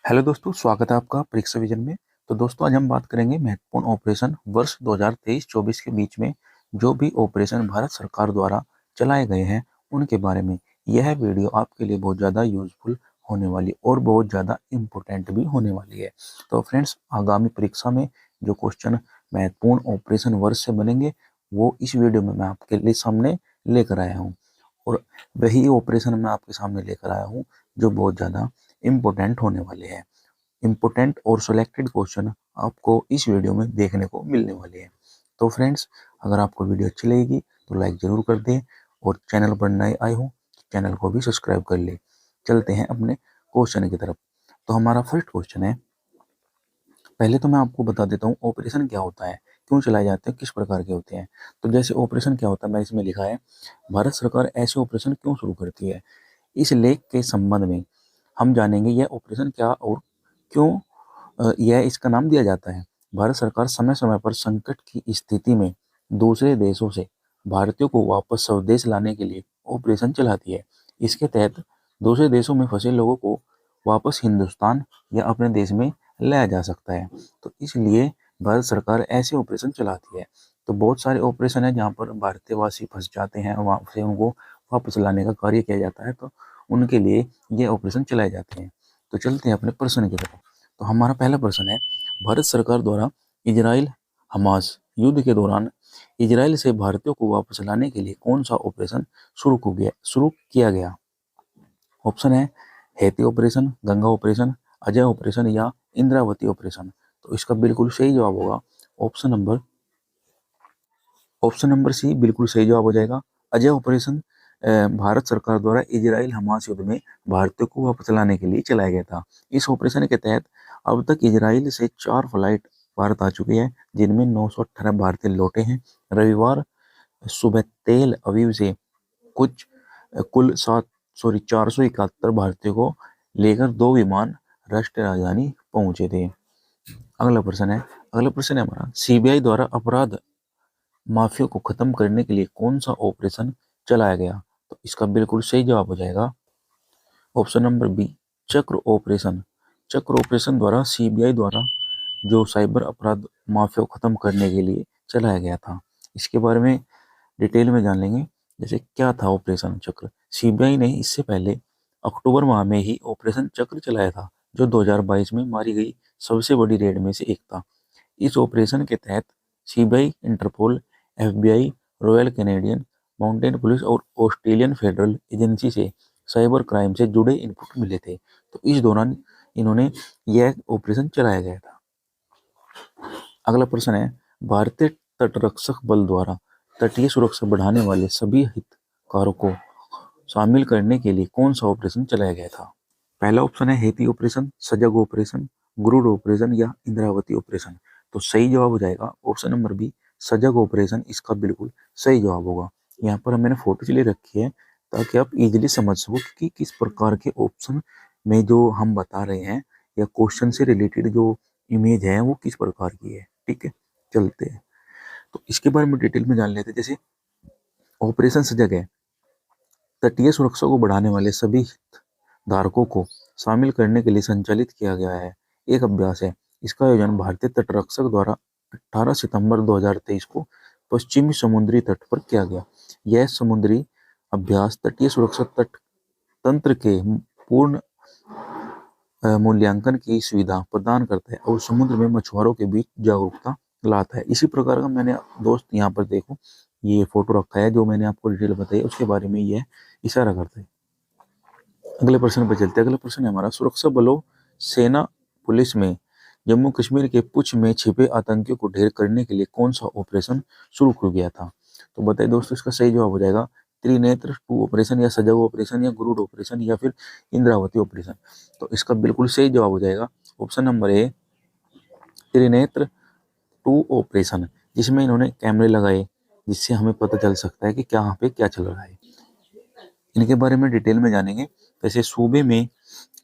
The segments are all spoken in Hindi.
हेलो दोस्तों, स्वागत है आपका परीक्षा विजन में। तो दोस्तों, आज हम बात करेंगे महत्वपूर्ण ऑपरेशन वर्ष 2023-24 के बीच में जो भी ऑपरेशन भारत सरकार द्वारा चलाए गए हैं उनके बारे में। यह वीडियो आपके लिए बहुत ज़्यादा यूजफुल होने वाली और बहुत ज़्यादा इम्पोर्टेंट भी होने वाली है। तो फ्रेंड्स, आगामी परीक्षा में जो क्वेश्चन महत्वपूर्ण ऑपरेशन वर्ष से बनेंगे वो इस वीडियो में मैं आपके लिए सामने लेकर आया हूँ। और वही ऑपरेशन मैं आपके सामने लेकर आया हूँ जो बहुत ज़्यादा इम्पोर्टेंट होने वाले हैं। इम्पोर्टेंट और सिलेक्टेड क्वेश्चन आपको इस वीडियो में देखने को मिलने वाले हैं। तो फ्रेंड्स, अगर आपको वीडियो अच्छी लगेगी तो लाइक ज़रूर कर दें और चैनल पर नए आए हो तो चैनल को भी सब्सक्राइब कर ले। चलते हैं अपने क्वेश्चन की तरफ। तो हमारा फर्स्ट क्वेश्चन है, पहले तो मैं आपको बता देता हूँ ऑपरेशन क्या होता है, क्यों चलाए जाते हैं, किस प्रकार के होते हैं। तो जैसे ऑपरेशन क्या होता है, मैं इसमें लिखा है भारत सरकार ऐसे ऑपरेशन क्यों शुरू करती है। इस लेख के संबंध में हम जानेंगे यह ऑपरेशन क्या और क्यों यह इसका नाम दिया जाता है। भारत सरकार समय समय पर संकट की स्थिति में दूसरे देशों से भारतीयों को वापस स्वदेश लाने के लिए ऑपरेशन चलाती है। इसके तहत दूसरे देशों में फंसे लोगों को वापस हिंदुस्तान या अपने देश में लाया जा सकता है। तो इसलिए भारत सरकार ऐसे ऑपरेशन चलाती है। तो बहुत सारे ऑपरेशन है जहाँ पर भारतीय वासी फंस जाते हैं और वहाँ से उनको वापस लाने का कार्य किया जाता है। तो उनके लिए ये ऑपरेशन चलाए जाते हैं। तो चलते हैं अपने प्रश्न की तरफ। तो हमारा पहला प्रश्न है, भारत सरकार द्वारा इजराइल हमास युद्ध के दौरान इजराइल से भारतीयों को वापस लाने के लिए कौन सा ऑपरेशन शुरू किया गया। ऑप्शन है Haiti operation, Ganga operation, Ajay operation या इंद्रावती ऑपरेशन। तो इसका बिल्कुल सही जवाब होगा ऑप्शन नंबर सी बिल्कुल सही जवाब हो जाएगा। अजय ऑपरेशन भारत सरकार द्वारा इजराइल हमास युद्ध में भारतीयों को वापस लाने के लिए चलाया गया था। इस ऑपरेशन के तहत अब तक इजराइल से 4 फ्लाइट भारत आ चुकी है, जिनमें 918 भारतीय लौटे हैं। रविवार सुबह तेल अवीव से कुछ कुल 471 भारतीयों को लेकर 2 विमान राष्ट्रीय राजधानी पहुंचे थे। अगला प्रश्न है हमारा, सीबीआई द्वारा अपराध माफिया को खत्म करने के लिए कौन सा ऑपरेशन चलाया गया। तो इसका बिल्कुल सही जवाब हो जाएगा ऑप्शन नंबर बी, चक्र ऑपरेशन। चक्र ऑपरेशन द्वारा सीबीआई द्वारा जो साइबर अपराध माफिया को खत्म करने के लिए चलाया गया था। इसके बारे में डिटेल में जान लेंगे। जैसे क्या था ऑपरेशन चक्र। सीबीआई ने इससे पहले अक्टूबर माह में ही ऑपरेशन चक्र चलाया था, जो 2022 में मारी गई सबसे बड़ी रेड में से एक था। इस ऑपरेशन के तहत CBI, Interpol, FBI, Royal Canadian Mountain police और ऑस्ट्रेलियन फेडरल एजेंसी से साइबर क्राइम से जुड़े इनपुट मिले थे। तो इस दौरान इन्होंने यह ऑपरेशन चलाया गया था। अगला प्रश्न है, भारतीय तटरक्षक बल द्वारा तटीय सुरक्षा बढ़ाने वाले सभी हितधारकों को शामिल करने के लिए कौन सा ऑपरेशन चलाया गया था। पहला ऑप्शन है हैती ऑपरेशन, सजग ऑपरेशन, गुरुड ऑपरेशन या इंद्रावती ऑपरेशन। तो सही जवाब हो जाएगा ऑप्शन नंबर बी, सजग ऑपरेशन। इसका बिल्कुल सही जवाब होगा। यहाँ पर मैंने फोटो चली रखी है ताकि आप इजीली समझ सको कि किस प्रकार के ऑप्शन में जो हम बता रहे हैं या क्वेश्चन से रिलेटेड जो इमेज है वो किस प्रकार की है। ठीक है, चलते हैं। तो इसके बारे में डिटेल में जान लेते हैं। जैसे ऑपरेशन सजग है, तटीय सुरक्षा को बढ़ाने वाले सभी धारकों को शामिल करने के लिए संचालित किया गया है एक अभ्यास है। इसका आयोजन भारतीय तटरक्षक द्वारा 18 सितंबर 2023 को पश्चिमी समुद्री तट पर किया गया। यह समुद्री अभ्यास तटीय सुरक्षा तट तंत्र के पूर्ण मूल्यांकन की सुविधा प्रदान करता है और समुद्र में मछुआरों के बीच जागरूकता लाता है। इसी प्रकार का मैंने दोस्त यहाँ पर देखो ये फोटो रखा है जो मैंने आपको डिटेल बताई, उसके बारे में यह इशारा करता है। अगले प्रश्न पर चलते हैं। अगला प्रश्न है हमारा, सुरक्षा बलों, सेना, पुलिस में जम्मू कश्मीर के पुंछ में छिपे आतंकियों को ढेर करने के लिए कौन सा ऑपरेशन शुरू किया गया था। तो बताइए दोस्तों, इसका सही जवाब हो जाएगा त्रिनेत्र 2 ऑपरेशन या सजग ऑपरेशन या गुरुड ऑपरेशन या फिर इंद्रावती ऑपरेशन। तो इसका बिल्कुल सही जवाब हो जाएगा option number A, Trinetra 2 operation, जिसमें इन्होंने कैमरे लगाए जिससे हमें पता चल सकता है कि यहाँ पे क्या चल रहा है। इनके बारे में डिटेल में जानेंगे। जैसे सूबे में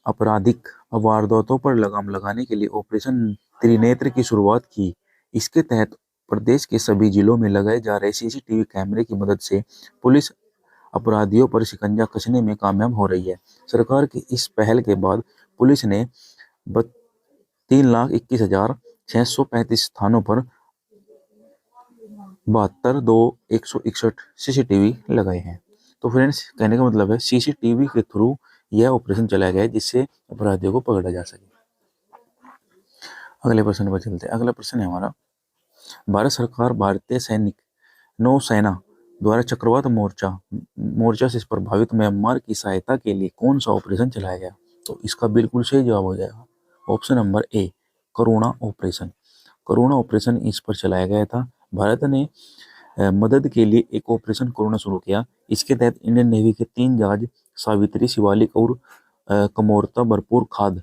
आपराधिक वारदातों पर लगाम लगाने के लिए ऑपरेशन त्रिनेत्र की शुरुआत की। इसके तहत प्रदेश के सभी जिलों में लगाए जा रहे सीसीटीवी कैमरे की मदद से पुलिस अपराधियों पर शिकंजा कसने में कामयाब हो रही है। सरकार की इस पहल के बाद पुलिस ने 3,21,635 स्थानों पर 72,161 CCTV लगाए हैं। तो फ्रेंड्स, कहने का मतलब है CCTV के थ्रू यह ऑपरेशन चलाया गया है जिससे अपराधियों को पकड़ा जा सके। अगले प्रश्न पर चलते हैं। अगला प्रश्न है हमारा, भारत सरकार भारतीय सैनिक नौसेना द्वारा चक्रवात मोर्चा से प्रभावित म्यांमार की सहायता के लिए कौन सा ऑपरेशन चलाया गया? तो इसका बिल्कुल सही जवाब हो जाएगा option number A, Karuna operation. Karuna operation इस पर चलाया गया था। भारत ने मदद के लिए एक ऑपरेशन करुणा शुरू किया। इसके तहत इंडियन नेवी के 3 जहाज सावित्री, शिवालिक और कमोरता भरपूर खाद्य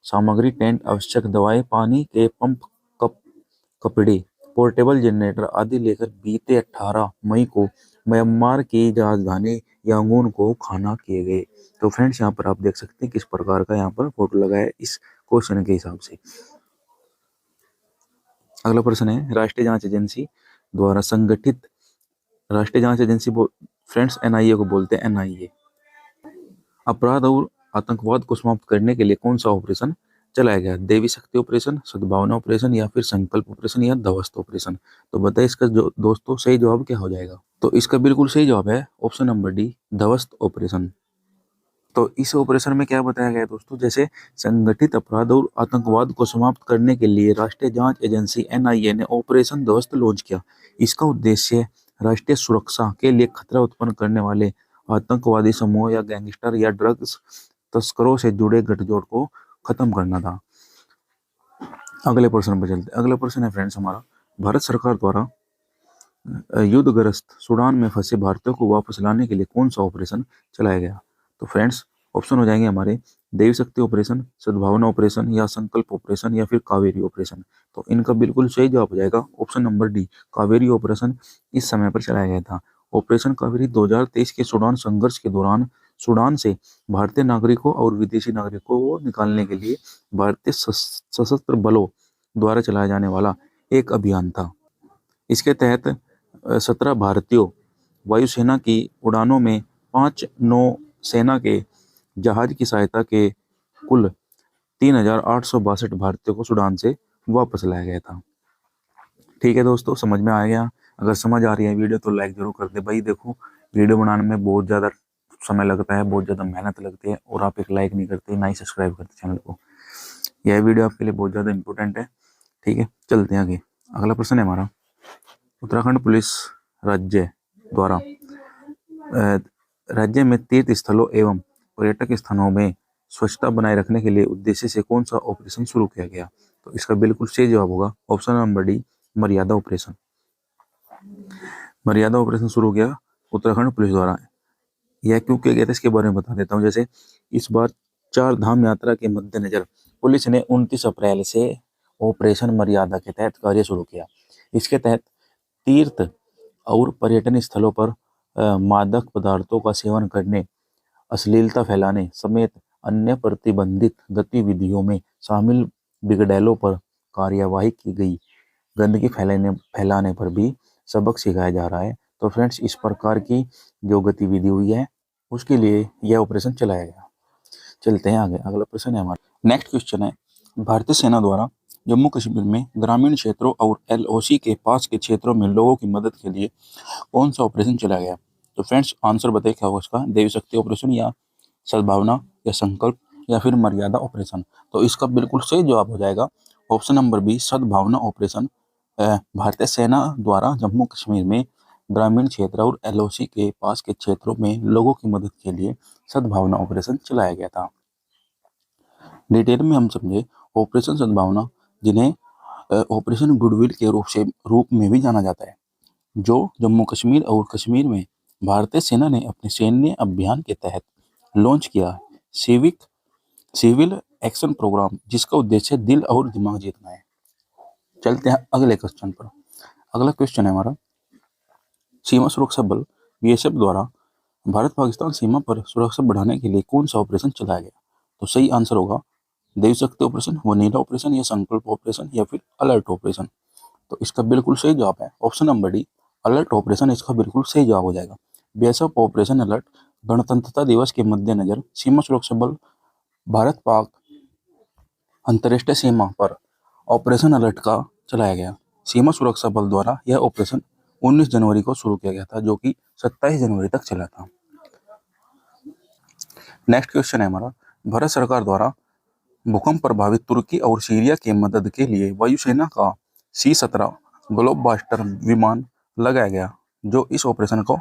सामग्री, टेंट, आवश्यक दवाएं, पानी के पंप, कपड़े, पोर्टेबल जनरेटर आदि लेकर बीते 18 मई को म्यांमार की राजधानी यांगून को खाना किए गए। तो फ्रेंड्स, यहाँ पर आप देख सकते हैं किस प्रकार का यहाँ पर फोटो लगा है इस क्वेश्चन के हिसाब से। अगला प्रश्न है, राष्ट्रीय जांच एजेंसी द्वारा संगठित, राष्ट्रीय जांच एजेंसी फ्रेंड्स NIA को बोलते हैं NIA, अपराध और आतंकवाद को समाप्त करने के लिए कौन सा ऑपरेशन चलाया गया? देवी शक्ति ऑपरेशन, सद्भावना ऑपरेशन या फिर संकल्प ऑपरेशन या ध्वस्त ऑपरेशन? तो बताइए इसका जो दोस्तों सही जवाब क्या हो जाएगा? तो इसका बिल्कुल सही जवाब है ऑप्शन नंबर डी, ध्वस्त ऑपरेशन। तो इस ऑपरेशन में क्या बताया गया दोस्तों, जैसे संगठित अपराध और आतंकवाद को समाप्त करने के लिए राष्ट्रीय जांच एजेंसी NIA ने ऑपरेशन ध्वस्त लॉन्च किया। इसका उद्देश्य राष्ट्रीय सुरक्षा के लिए खतरा उत्पन्न करने वाले आतंकवादी समूह या गैंगस्टर या ड्रग्स तस्करों से जुड़े गठजोड़ को खत्म करना था। अगले प्रश्न पर चलते। अगला प्रश्न है फ्रेंड्स हमारा, भारत सरकार द्वारा युद्धग्रस्त सूडान में फंसे भारतीयों को वापस लाने के लिए कौन सा ऑपरेशन चलाया गया? तो फ्रेंड्स, ऑप्शन हो जाएंगे हमारे देवी शक्ति ऑपरेशन, सद्भावना ऑपरेशन या संकल्प ऑपरेशन या फिर कावेरी ऑपरेशन। तो इनका बिल्कुल सही जवाब हो जाएगा option number D, Kaveri operation इस समय पर चलाया गया था। ऑपरेशन कावेरी 2023 के सूडान संघर्ष के दौरान सूडान से भारतीय नागरिकों और विदेशी नागरिकों को निकालने के लिए भारतीय सशस्त्र बलों द्वारा चलाया जाने वाला एक अभियान था। इसके तहत 17 भारतीयों वायुसेना की उड़ानों में 5 नौसेना के जहाज की सहायता के कुल 3,862 भारतीयों को सूडान से वापस लाया गया था। ठीक है दोस्तों, समझ में आ गया? अगर समझ आ रही है वीडियो तो लाइक जरूर कर दे। भाई देखो, वीडियो बनाने में बहुत ज़्यादा समय लगता है, बहुत ज़्यादा मेहनत लगती है और आप एक लाइक नहीं करते, ना ही सब्सक्राइब करते चैनल को। यह वीडियो आपके लिए बहुत ज़्यादा इंपॉर्टेंट है। ठीक है, चलते हैं आगे। अगला प्रश्न है हमारा, उत्तराखंड पुलिस राज्य द्वारा राज्य में तीर्थ स्थलों एवं पर्यटक स्थानों में स्वच्छता बनाए रखने के लिए उद्देश्य से कौन सा ऑपरेशन शुरू किया गया? तो इसका बिल्कुल सही जवाब होगा ऑप्शन नंबर डी, मर्यादा ऑपरेशन। मर्यादा ऑपरेशन शुरू किया उत्तराखंड पुलिस द्वारा। यह क्यों किया गया था इसके बारे में बता देता हूँ। जैसे इस बार 4 धाम यात्रा के मद्देनजर पुलिस ने 29 अप्रैल से ऑपरेशन मर्यादा के तहत कार्य शुरू किया। इसके तहत तीर्थ और पर्यटन स्थलों पर मादक पदार्थों का सेवन करने, अश्लीलता फैलाने समेत अन्य प्रतिबंधित गतिविधियों में शामिल बिगड़ैलों पर कार्यवाही की गई। गंदगी फैलाने पर भी सबक सिखाया जा रहा है। तो फ्रेंड्स, इस प्रकार की जो गतिविधि हुई है उसके लिए यह ऑपरेशन चलाया गया। चलते हैं आगे। अगला प्रश्न है हमारा, नेक्स्ट क्वेश्चन है, भारतीय सेना द्वारा जम्मू कश्मीर में ग्रामीण क्षेत्रों और LOC के पास के क्षेत्रों में लोगों की मदद के लिए कौन सा ऑपरेशन चलाया गया? तो फ्रेंड्स, आंसर बताइए क्या होगा इसका, देवी शक्ति ऑपरेशन या सद्भावना या संकल्प या फिर मर्यादा ऑपरेशन? तो इसका बिल्कुल सही जवाब हो जाएगा ऑप्शन नंबर बी, सद्भावना ऑपरेशन। भारतीय सेना द्वारा जम्मू कश्मीर में ग्रामीण क्षेत्र और LOC के पास के क्षेत्रों में लोगों की मदद के लिए सद्भावना ऑपरेशन चलाया गया था। डिटेल में हम समझे ऑपरेशन सद्भावना, जिन्हें ऑपरेशन गुडविल के रूप में भी जाना जाता है, जो जम्मू कश्मीर और कश्मीर में भारतीय सेना ने अपने सैन्य अभियान के तहत लॉन्च किया सिविल एक्शन प्रोग्राम, जिसका उद्देश्य दिल और दिमाग जीतना है। चलते हैं अगले क्वेश्चन पर। अगला क्वेश्चन है हमारा, सीमा सुरक्षा बल BSF द्वारा भारत पाकिस्तान सीमा पर सुरक्षा बढ़ाने के लिए कौन सा ऑपरेशन चलाया गया? तो सही आंसर होगा देवी शक्ति ऑपरेशन, वनीला ऑपरेशन या संकल्प ऑपरेशन या फिर अलर्ट ऑपरेशन। तो इसका बिल्कुल सही जवाब है option number D, alert operation इसका बिल्कुल सही जवाब हो जाएगा। BSF ऑपरेशन अलर्ट गणतंत्रता दिवस के मद्देनजर सीमा सुरक्षा बल भारत पाक अंतर्राष्ट्रीय सीमा पर ऑपरेशन अलर्ट का चलाया गया। सीमा सुरक्षा बल द्वारा यह ऑपरेशन 19 जनवरी को शुरू किया गया था, जो कि 27 जनवरी तक चला था। नेक्स्ट क्वेश्चन है हमारा, भारत सरकार द्वारा भूकंप प्रभावित तुर्की और सीरिया की मदद के लिए वायुसेना का C-17 ग्लोबस्टर विमान लगाया गया, जो इस ऑपरेशन को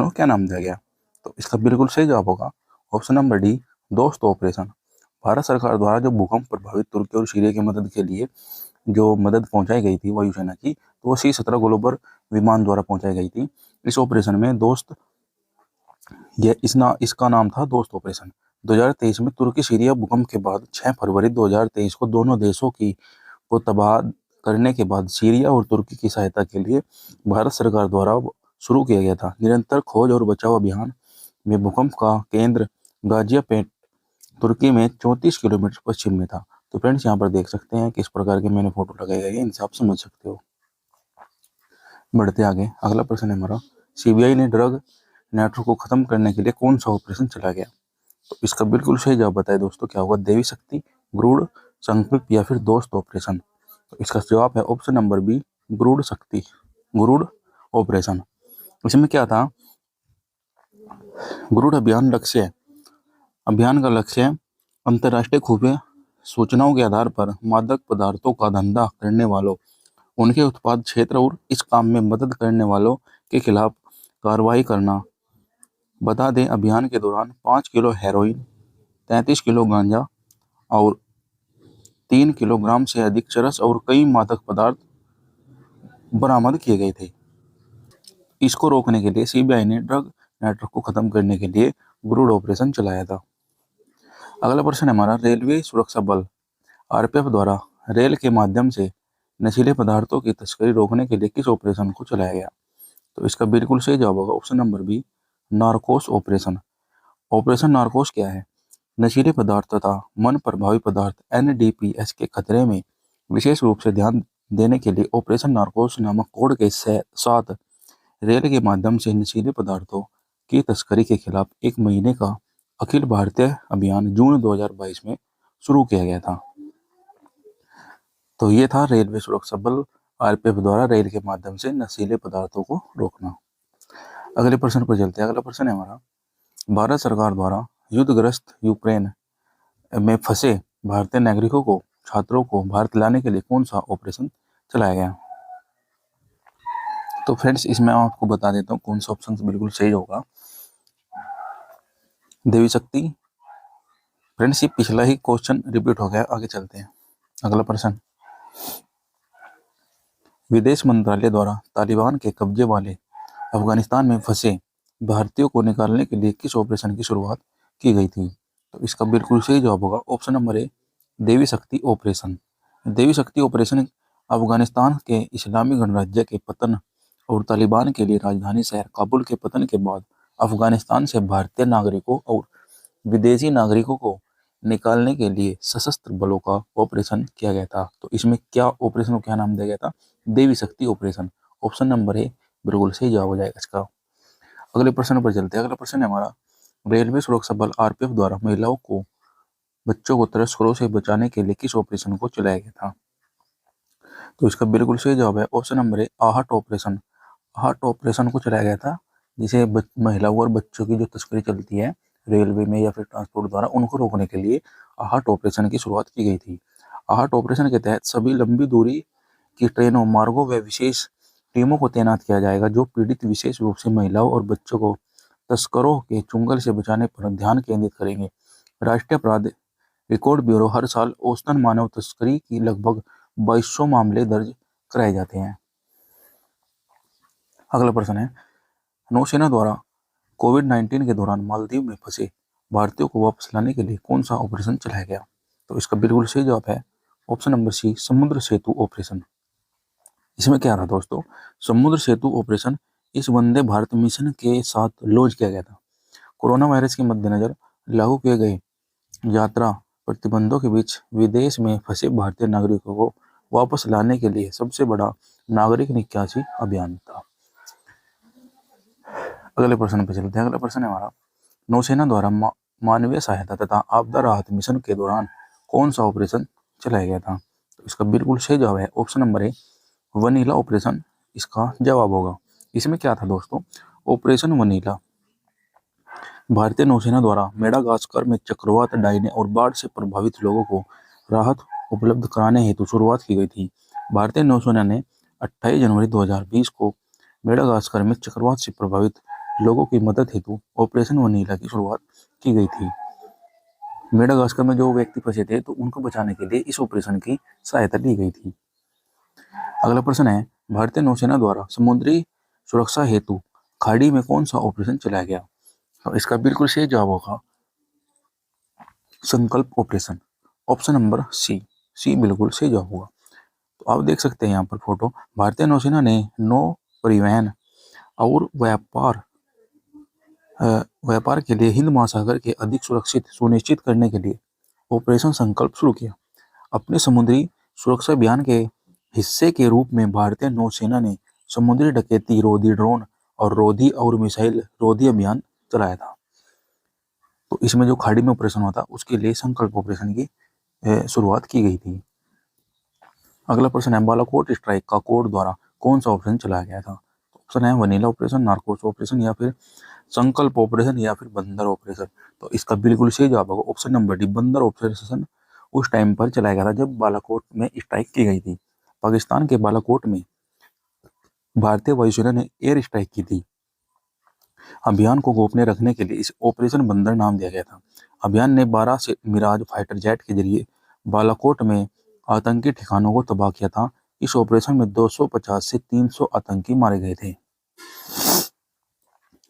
क्या नाम दिया गया? तो इसका बिल्कुल सही जवाब होगा ऑप्शन नंबर डी, दोस्त ऑपरेशन। भारत सरकार द्वारा जो भूकंप प्रभावित तुर्की और सीरिया की मदद के लिए जो मदद पहुंचाई गई थी वायुसेना की, तो वो C-17 ग्लोबल विमान द्वारा पहुंचाई गई थी। इस ऑपरेशन में इसका नाम था दोस्त ऑपरेशन। 2023 में तुर्की सीरिया भूकंप के बाद 6 फरवरी 2023 को दोनों देशों को तबाह करने के बाद सीरिया और तुर्की की सहायता के लिए भारत सरकार द्वारा शुरू किया गया था। निरंतर खोज और बचाव अभियान में भूकंप का केंद्र गाजियापेट तुर्की में 34 किलोमीटर पश्चिम में था। तो फ्रेंड्स, यहाँ पर देख सकते हैं किस प्रकार के मैंने फोटो लगाए गए हैं, इनसे आप समझ सकते हो। बढ़ते आगे, अगला प्रश्न है हमारा, सीबीआई ने ड्रग नेटवर्क को खत्म करने के लिए कौन सा ऑपरेशन चलाया गया? तो इसका बिल्कुल सही जवाब बताए दोस्तों, क्या होगा? देवी शक्ति, गरुड़, संकल्प या फिर दोस्त ऑपरेशन। तो इसका जवाब है option number B, Garuda operation. इसमें क्या था? गरुड़ अभियान का लक्ष्य अंतर्राष्ट्रीय खुफिया सूचनाओं के आधार पर मादक पदार्थों का धंधा करने वालों, उनके उत्पाद क्षेत्र और इस काम में मदद करने वालों के खिलाफ कार्रवाई करना। बता दें, अभियान के दौरान 5 किलो हेरोइन, 33 किलो गांजा और 3 किलोग्राम से अधिक चरस और कई मादक पदार्थ बरामद किए गए थे। इसको रोकने के लिए सीबीआई ने ड्रग नेटवर्क को खत्म करने के लिए गरुड़ ऑपरेशन चलाया था। अगला प्रश्न है हमारा, रेलवे सुरक्षा बल आरपीएफ द्वारा रेल के माध्यम से नशीले पदार्थों की तस्करी रोकने के लिए किस ऑपरेशन को चलाया गया? तो इसका बिल्कुल सही जवाब होगा option number B, Narcos operation. Operation Narcos क्या है? नशीले पदार्थ तथा मन प्रभावी पदार्थ एनडीपीएस के खतरे में विशेष रूप से ध्यान देने के लिए ऑपरेशन नार्कोस नामक कोड के साथ रेल के माध्यम से नशीले पदार्थों की तस्करी के खिलाफ 1 महीने का अखिल भारतीय अभियान जून 2022 में शुरू किया गया था। तो ये था रेलवे सुरक्षा बल आरपीएफ द्वारा रेल के माध्यम से नशीले पदार्थों को रोकना। अगले प्रश्न पर चलते हैं। अगला प्रश्न है हमारा, भारत सरकार द्वारा युद्धग्रस्त यूक्रेन में फंसे भारतीय नागरिकों को छात्रों को भारत लाने के लिए कौन सा ऑपरेशन चलाया गया? तो फ्रेंड्स, इसमें आपको बता देता हूँ कौन सा ऑप्शन बिल्कुल सही होगा। देवी शक्ति। फ्रेंड्स, ये पिछला ही क्वेश्चन रिपीट हो गया। आगे चलते हैं। अगला प्रश्न, विदेश मंत्रालय द्वारा तालिबान के कब्जे वाले अफगानिस्तान में फंसे भारतीयों को निकालने के लिए किस ऑपरेशन की शुरुआत की गई थी? तो इसका बिल्कुल सही जवाब होगा ऑप्शन नंबर ए, देवी शक्ति ऑपरेशन। देवी शक्ति ऑपरेशन अफगानिस्तान के इस्लामी गणराज्य के पतन और तालिबान के लिए राजधानी शहर काबुल के पतन के बाद अफगानिस्तान से भारतीय नागरिकों और विदेशी नागरिकों को निकालने के लिए सशस्त्र बलों का ऑपरेशन किया गया था। तो इसमें क्या ऑपरेशन को क्या नाम दिया गया था? देवी शक्ति ऑपरेशन। ऑप्शन नंबर ए बिल्कुल सही जवाब हो जाएगा इसका। अगले प्रश्न पर चलते हैं। अगला प्रश्न है हमारा, रेलवे सुरक्षा बल आरपीएफ द्वारा महिलाओं को बच्चों को तस्करों से बचाने के लिए किस ऑपरेशन को चलाया गया था? तो इसका बिल्कुल सही जवाब है ऑप्शन नंबर ए, आहट ऑपरेशन। आहट ऑपरेशन को चलाया गया था, जिसे महिलाओं और बच्चों की जो तस्करी चलती है रेलवे में या फिर ट्रांसपोर्ट द्वारा, उनको रोकने के लिए आहट ऑपरेशन की शुरुआत की गई थी। आहट ऑपरेशन के तहत सभी लंबी दूरी की ट्रेनों, मार्गों व विशेष टीमों को तैनात किया जाएगा, जो पीड़ित विशेष रूप से महिलाओं और बच्चों को तस्करों के चुंगल से बचाने पर ध्यान केंद्रित करेंगे। राष्ट्रीय अपराध रिकॉर्ड ब्यूरो हर साल औसतन मानव तस्करी की लगभग 2200 मामले दर्ज कराए जाते हैं। अगला प्रश्न है, नौसेना द्वारा कोविड-19 के दौरान मालदीव में फंसे भारतीयों को वापस लाने के लिए कौन सा ऑपरेशन चलाया गया? तो इसका बिल्कुल सही जवाब है ऑप्शन नंबर सी, समुद्र सेतु ऑपरेशन। इसमें क्या रहा दोस्तों? समुद्र सेतु ऑपरेशन इस वंदे भारत मिशन के साथ लॉन्च किया गया था। कोरोना वायरस के मद्देनजर लागू किए गए यात्रा प्रतिबंधों के बीच विदेश में फंसे भारतीय नागरिकों को वापस लाने के लिए सबसे बड़ा नागरिक निकासी अभियान था। अगले प्रश्न पर चलते हैं। अगला प्रश्न है हमारा, नौसेना द्वारा मानवीय सहायता तथा आपदा राहत मिशन के दौरान कौन सा ऑपरेशन चलाया गया था? तो इसका बिल्कुल सही जवाब है option number A, vanilla operation इसका जवाब होगा। इसमें क्या था दोस्तों, ऑपरेशन वनीला भारतीय नौसेना द्वारा मेडागास्कर में चक्रवात, डायने और बाढ़ से प्रभावित लोगों को राहत उपलब्ध कराने हेतु शुरुआत की गई थी। भारतीय नौसेना ने 28 जनवरी 2020 को मेडागास्कर में चक्रवात से प्रभावित लोगों की मदद हेतु ऑपरेशन वनीला की शुरुआत की गई थी। मेडागास्कर में जो व्यक्ति फंसे थे तो उनको बचाने के लिए इस ऑपरेशन की सहायता ली गई थी। अगला प्रश्न है, भारतीय नौसेना द्वारा समुद्री सुरक्षा हेतु खाड़ी में कौन सा ऑपरेशन चलाया गया? तो इसका बिल्कुल सही जवाब होगा संकल्प ऑपरेशन, ऑप्शन नंबर सी बिल्कुल सही जवाब होगा। तो आप देख सकते हैं यहाँ पर फोटो, भारतीय नौसेना ने नौ परिवहन और व्यापार के लिए हिंद महासागर के अधिक सुरक्षित सुनिश्चित करने के लिए ऑपरेशन संकल्प शुरू किया। अपने समुद्री सुरक्षा अभियान के हिस्से के रूप में भारतीय नौसेना ने समुद्री डकैती रोधी ड्रोन और रोधी और मिसाइल रोधी अभियान चलाया था। तो इसमें जो खाड़ी में ऑपरेशन हुआ था उसके लिए संकल्प ऑपरेशन की शुरुआत की गई थी। अगला प्रश्न है, बालाकोट स्ट्राइक का कोड द्वारा कौन सा ऑपरेशन चलाया गया था? ऑप्शन है वनीला ऑपरेशन, नार्कोस ऑपरेशन या फिर संकल्प ऑपरेशन या फिर बंदर ऑपरेशन। तो इसका बिल्कुल सही जवाब होगा ऑप्शन नंबर डी, बंदर ऑपरेशन उस टाइम पर चलाया गया था जब बालाकोट में स्ट्राइक की गई थी। पाकिस्तान के बालाकोट में भारतीय वायुसेना ने एयर स्ट्राइक की थी। अभियान को गोपनीय रखने के लिए इस ऑपरेशन बंदर नाम दिया गया था। अभियान ने 12 से मिराज फाइटर जेट के जरिए बालाकोट में आतंकी ठिकानों को तबाह किया था। इस ऑपरेशन में 250 से 300 आतंकी मारे गए थे।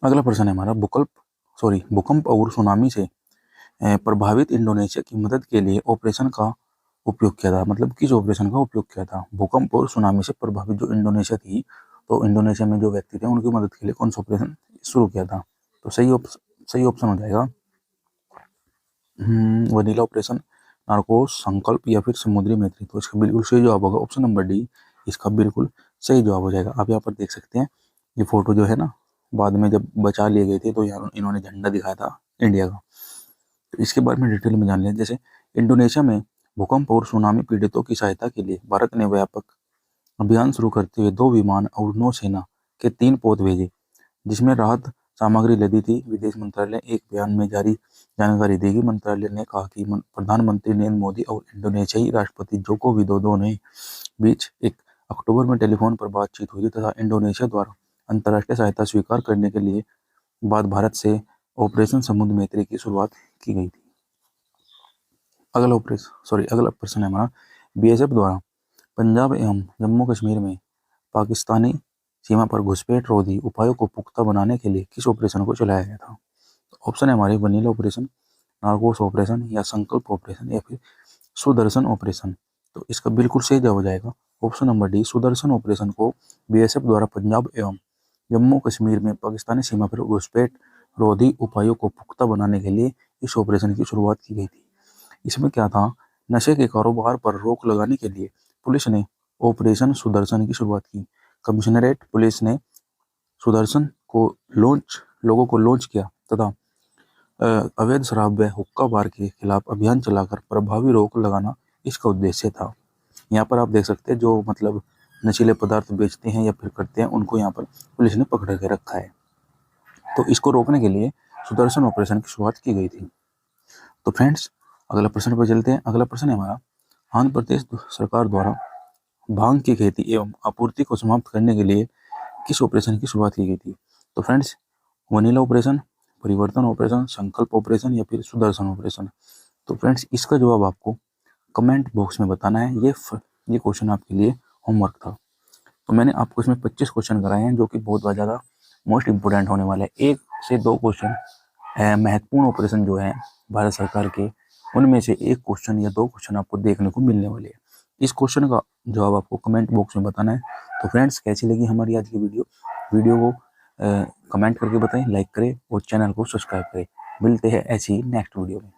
अगला प्रश्न है हमारा, भूकंप और सुनामी से प्रभावित इंडोनेशिया की मदद के लिए ऑपरेशन का उपयोग किया था। मतलब किस ऑपरेशन का उपयोग किया था? भूकंप और सुनामी से प्रभावित जो इंडोनेशिया थी, तो इंडोनेशिया में जो व्यक्ति थे उनकी मदद के लिए कौन सा ऑपरेशन शुरू किया था? तो सही ऑप्शन हो जाएगा वनीला ऑपरेशन, नार्कोस, संकल्प या फिर समुद्री मैत्री। तो इसका बिल्कुल सही जवाब होगा ऑप्शन नंबर डी, इसका बिल्कुल सही जवाब हो जाएगा। आप यहाँ पर देख सकते हैं ये फोटो जो है ना, बाद में जब बचा लिए गए थे तो यहाँ इन्होंने झंडा दिखाया था इंडिया का। तो इसके बारे में डिटेल में जान लिया। जैसे इंडोनेशिया में भूकंप और सुनामी पीड़ितों की सहायता के लिए भारत ने व्यापक अभियान शुरू करते हुए 2 विमान और नौसेना के 3 पोत भेजे, जिसमें राहत सामग्री लदी थी। विदेश मंत्रालय ने एक बयान में जारी जानकारी दी कि मंत्रालय ने कहा कि प्रधानमंत्री नरेंद्र मोदी और इंडोनेशियाई राष्ट्रपति जोको विदोदो ने बीच 1 अक्टूबर में टेलीफोन पर बातचीत हुई तथा इंडोनेशिया द्वारा अंतर्राष्ट्रीय सहायता स्वीकार करने के लिए बाद भारत से ऑपरेशन समुद्र मैत्री की शुरुआत की गई थी। अगला प्रश्न है हमारा, बीएसएफ द्वारा पंजाब एवं जम्मू कश्मीर में पाकिस्तानी सीमा पर घुसपैठ रोधी उपायों को पुख्ता बनाने के लिए किस ऑपरेशन को चलाया गया था? ऑप्शन है हमारे वनीला ऑपरेशन, नार्कोस ऑपरेशन या संकल्प ऑपरेशन या फिर सुदर्शन ऑपरेशन। तो इसका बिल्कुल सही जवाब हो जाएगा option number D, Sudarshan operation को बीएसएफ द्वारा पंजाब एवं जम्मू कश्मीर में पाकिस्तानी सीमा पर घुसपैठ रोधी उपायों को पुख्ता बनाने के लिए इस ऑपरेशन की शुरुआत की गई थी। इसमें क्या था, नशे के कारोबार पर रोक लगाने के लिए पुलिस ने ऑपरेशन सुदर्शन की शुरुआत की। कमिश्नरेट पुलिस ने सुदर्शन को लोगों को लॉन्च किया तथा अवैध शराब व हुक्का बार के खिलाफ अभियान चलाकर प्रभावी रोक लगाना इसका उद्देश्य था। यहाँ पर आप देख सकते हैं जो मतलब नशीले पदार्थ बेचते हैं या फिर करते हैं उनको यहाँ पर पुलिस ने पकड़ के रखा है। तो इसको रोकने के लिए सुदर्शन ऑपरेशन की शुरुआत की गई थी। तो फ्रेंड्स अगला प्रश्न पर चलते हैं। अगला प्रश्न है हमारा, आंध्र प्रदेश सरकार द्वारा भांग की खेती एवं आपूर्ति को समाप्त करने के लिए किस ऑपरेशन की शुरुआत की गई थी? तो फ्रेंड्स वनीला ऑपरेशन, परिवर्तन ऑपरेशन, संकल्प ऑपरेशन या फिर सुदर्शन ऑपरेशन। तो फ्रेंड्स इसका जवाब आपको कमेंट बॉक्स में बताना है। ये क्वेश्चन आपके लिए होमवर्क था। तो मैंने आपको इसमें 25 क्वेश्चन कराए हैं जो कि बहुत ज़्यादा मोस्ट इंपोर्टेंट होने वाले हैं। 1 से 2 क्वेश्चन महत्वपूर्ण ऑपरेशन जो है भारत सरकार के, उनमें से 1 क्वेश्चन या 2 क्वेश्चन आपको देखने को मिलने वाले हैं। इस क्वेश्चन का जवाब आपको कमेंट बॉक्स में बताना है। तो फ्रेंड्स कैसी लगी हमारी आज की वीडियो को कमेंट करके बताएं, लाइक करें और चैनल को सब्सक्राइब करें। मिलते हैं ऐसी नेक्स्ट वीडियो में।